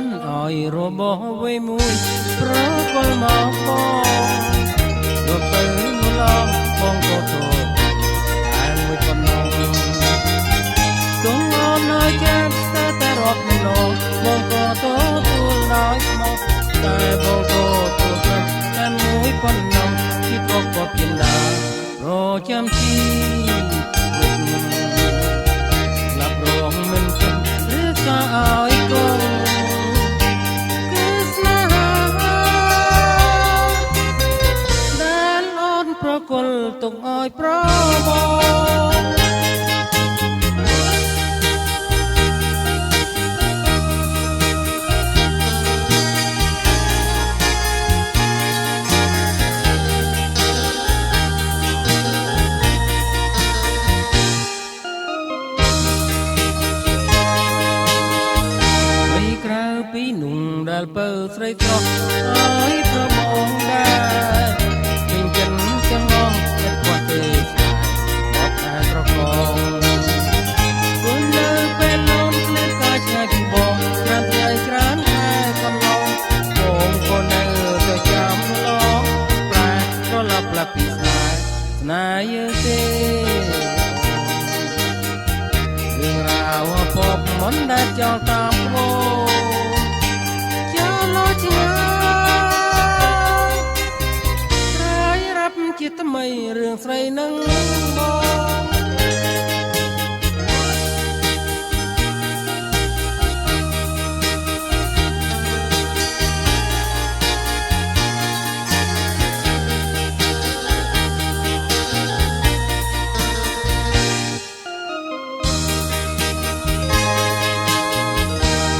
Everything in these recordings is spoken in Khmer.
នឲ្យរបស់វេមួយប្រកល់មកបងទៅទៅឡងបងក៏ទៅតែមួយប៉ុណ្ណោះទងអនឲ្យចាំតែរត់មិនលោបងក៏ទទួលដោយមកតែបងក៏ទទួលតែមួយប៉ុណ្ណោះពីក៏ពីណារចាំជីលាប់រងមិនគិតឬក៏ឲ្យកូនគឺស្នេហាដែលអូនប្រគល់ទុកឲ្យប្របងពីนุ่งដែលពើស្រីស្រស់ឲ្យប្រមងដែរពេញចិនទាំងងងតែគាត់ទេបត់តែត្រកងគូនៅពេលលូនភ្លេចក៏ឆ្ងាយពីបងក្រានថ្ងៃក្រានខែកន្លងបងក៏នៅទៅចាំឡងប្រែក៏លាប់លាប់ពីស្នេហ៍យើងទេរឿងរ៉ាវពពមិនដែលចោលតាមបងជាថ្មីរឿងស្រីនឹងបង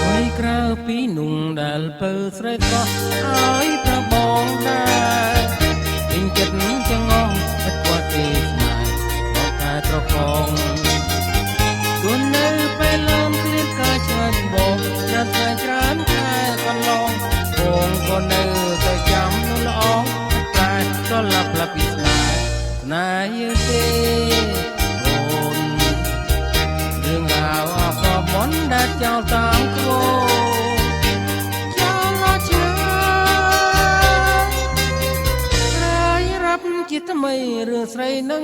ហើយក្រៅពីนุ่งដែលពើស្រីស្រស់ឲ្យប្របងដែរពេញចិត្តចងងឥតគាត់ទេស្នេហ៍បត់តែត្រកងគូននៅពេលលំគ្លៀនក៏ឆ្ងាយបងណាត់តែច្រើនខែកន្លងបងក៏នៅទៅចាំនោះល្អតែក៏លាប់លាប់ពីស្នេហ៍យើងទេអូនរឿងរ៉ាវអបបនដែលចោលតាមគោជាថ្មីរឿងស្រីនឹង